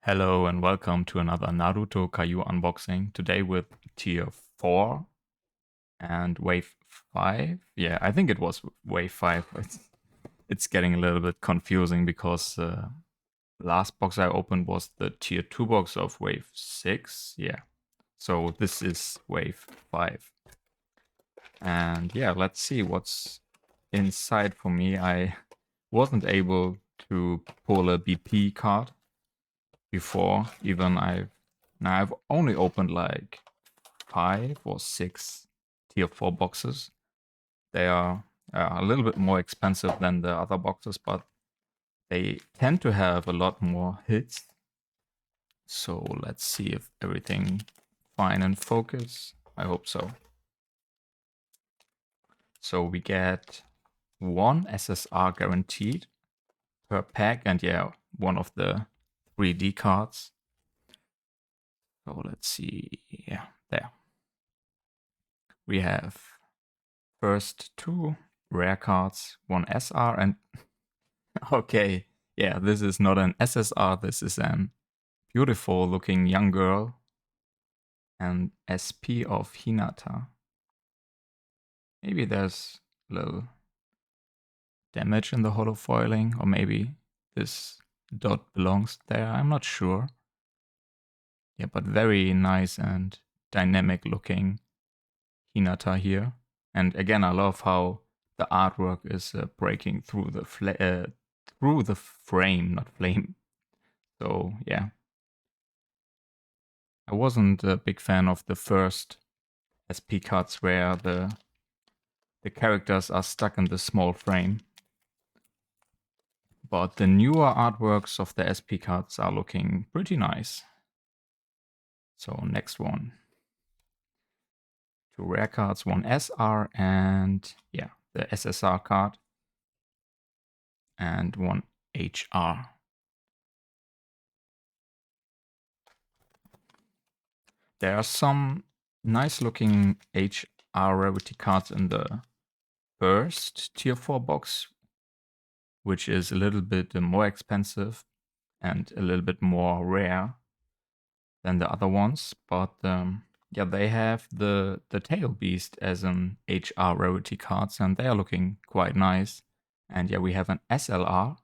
Hello and welcome to another Naruto Kayou unboxing. Today with tier 4 and wave 5. Yeah, I think it was wave 5. It's getting a little bit confusing because last box I opened was the tier 2 box of wave 6. Yeah, so this is wave 5. And yeah, let's see what's inside for me. I wasn't able to pull a BP card before. I've only opened like 5 or 6 tier 4 boxes. They are a little bit more expensive than the other boxes, but they tend to have a lot more hits. So let's see if everything fine and focus. I hope so. So we get 1 SSR guaranteed per pack, and yeah, one of the 3D cards. So let's see. Yeah, there. We have first 2 rare cards, 1 SR, and okay, yeah, this is not an SSR, this is an beautiful looking young girl and SP of Hinata. Maybe there's a little damage in the holo foiling, or maybe this dot belongs there, I'm not sure. Yeah, but very nice and dynamic looking Hinata here. And again, I love how the artwork is breaking through the frame, not flame. So yeah, I wasn't a big fan of the first SP cards where the characters are stuck in the small frame. But the newer artworks of the SP cards are looking pretty nice. So next one. 2 rare cards, 1 SR, and yeah, the SSR card, and 1 HR. There are some nice looking HR rarity cards in the first tier 4 box, which is a little bit more expensive and a little bit more rare than the other ones. But yeah, they have the Tail Beast as an HR rarity cards, and they are looking quite nice. And yeah, we have an SLR.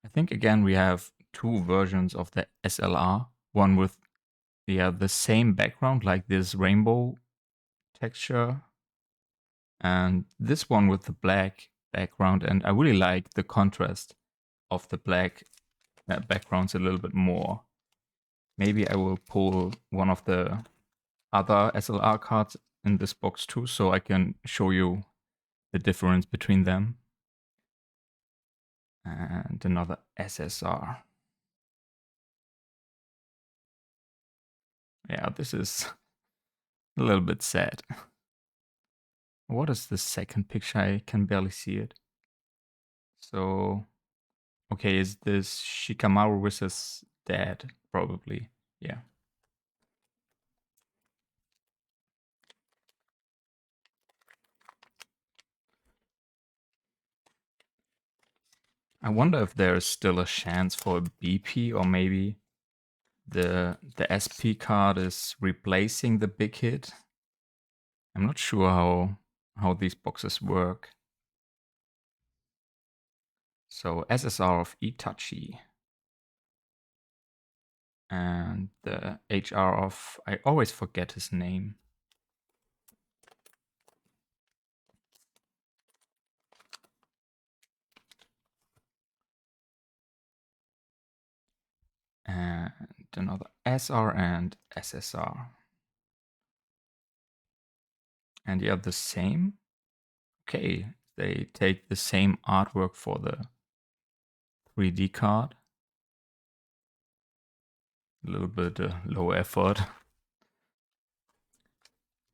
I think again we have 2 versions of the SLR. One with the same background, like this rainbow texture, and this one with the black background. And I really like the contrast of the black backgrounds a little bit more. Maybe I will pull one of the other SLR cards in this box too, so I can show you the difference between them. And another SSR. Yeah, this is a little bit sad. What is the second picture? I can barely see it. So, okay, is this Shikamaru with his dad? Probably, yeah. I wonder if there is still a chance for a BP, or maybe the SP card is replacing the big hit. I'm not sure how these boxes work. So SSR of Itachi. And the HR of, I always forget his name. And another SR and SSR. And yeah, the same. Okay, they take the same artwork for the 3D card. A little bit low effort.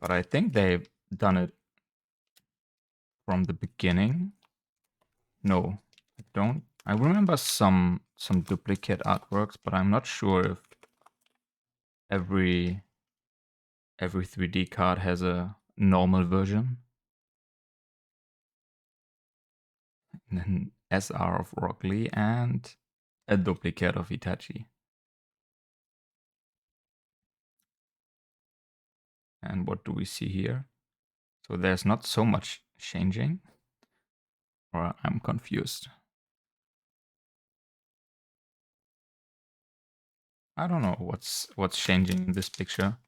But I think they've done it from the beginning. No, I don't. I remember some duplicate artworks, but I'm not sure if every 3D card has a normal version. And then SR of Rock Lee and a duplicate of Itachi. And what do we see here? So there's not so much changing, or I'm confused. I don't know what's changing in this picture.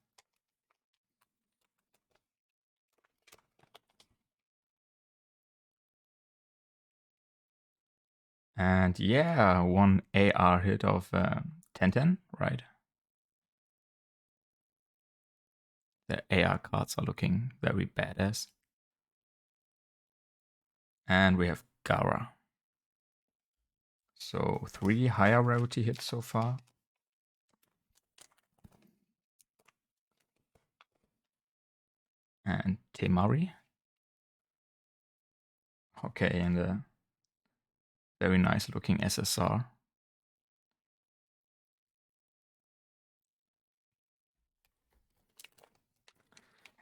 And yeah, one AR hit of 1010, right? The AR cards are looking very badass. And we have Gara. So 3 higher rarity hits so far. And Temari. Okay, and a very nice looking SSR.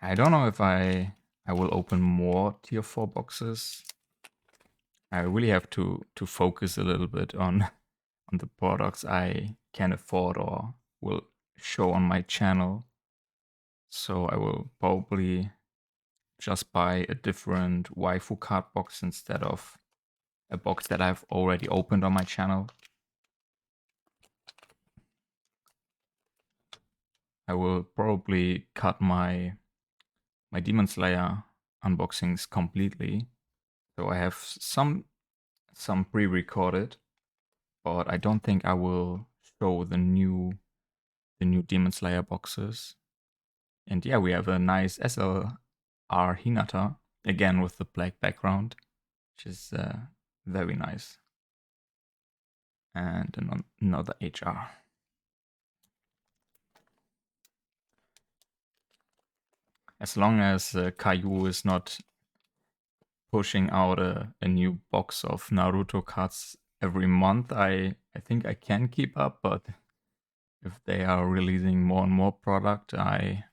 I don't know if I will open more tier 4 boxes. I really have to focus a little bit on the products I can afford or will show on my channel. So I will probably just buy a different waifu card box instead of a box that I've already opened on my channel. I will probably cut my Demon Slayer unboxings completely. So I have some pre-recorded, but I don't think I will show the new Demon Slayer boxes. And yeah, we have a nice SLR Hinata, again with the black background, which is very nice. And another HR. As long as Kayou is not pushing out a new box of Naruto cards every month, I think I can keep up, but if they are releasing more and more product, I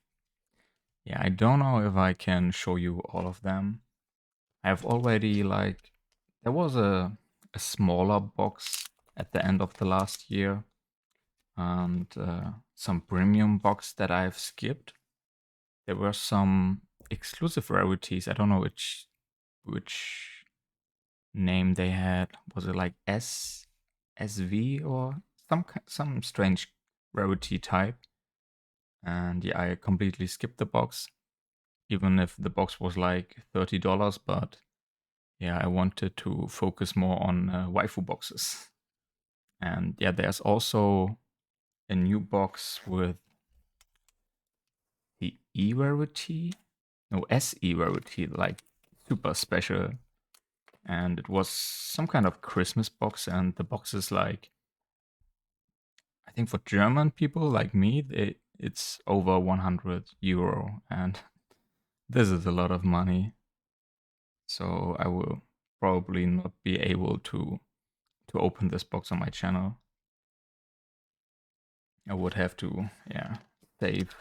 don't know if I can show you all of them. I've already there was a smaller box at the end of the last year and some premium box that I've skipped. There were some exclusive rarities. I don't know which name they had. Was it like SV or some strange rarity type? And yeah, I completely skipped the box, even if the box was like $30. But yeah, I wanted to focus more on waifu boxes. And yeah, there's also a new box with the E rarity, no SE rarity, like super special. And it was some kind of Christmas box, and the box is like, I think for German people like me, it's over 100 euro, and this is a lot of money. So I will probably not be able to open this box on my channel. I would have to, save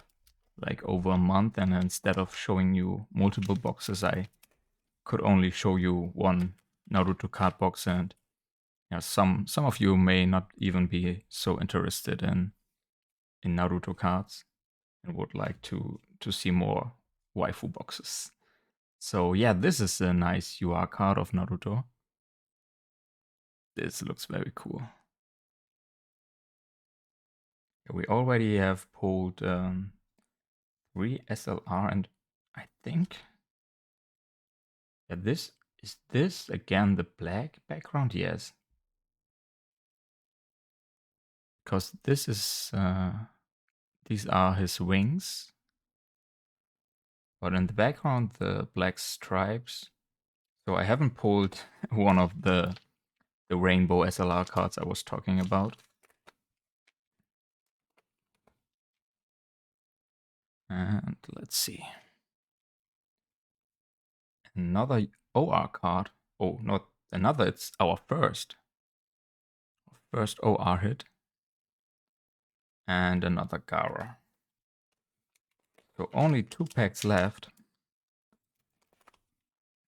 like over a month, and instead of showing you multiple boxes, I could only show you one Naruto card box, and yeah, some of you may not even be so interested in Naruto cards and would like to see more waifu boxes. So yeah, this is a nice UR card of Naruto. This looks very cool. We already have pulled 3 SLR, and I think this is this again the black background. Yes, because this is these are his wings, but in the background the black stripes. So I haven't pulled one of the rainbow SLR cards I was talking about. And let's see. Another OR card. Oh, not another, it's our first. First OR hit. And another Gara. So only 2 packs left.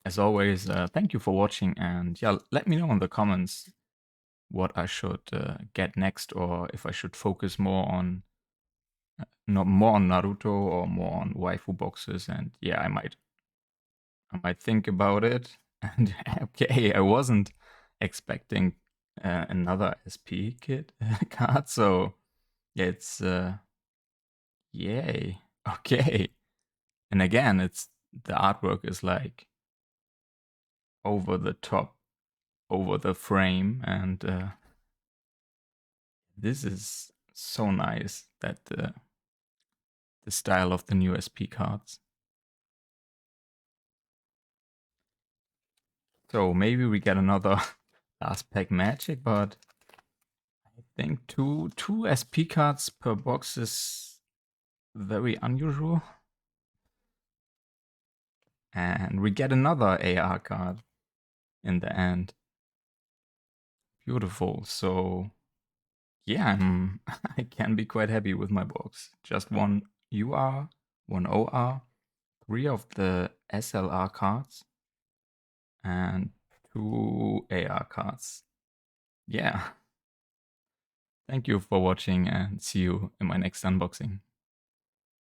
As always, thank you for watching, and yeah, let me know in the comments what I should get next, or if I should focus more on not more on Naruto or more on waifu boxes. And yeah, I might think about it. And okay, I wasn't expecting another SP kit card, so yeah, it's yay. Okay. And again, it's the artwork is like over the top, over the frame, and this is so nice that the style of the new SP cards. So maybe we get another last pack magic, but I think two SP cards per box is very unusual. And we get another AR card in the end. Beautiful. So yeah, I can be quite happy with my box. Just one UR, one OR, 3 of the SLR cards, and 2 AR cards. Yeah. Thank you for watching and see you in my next unboxing.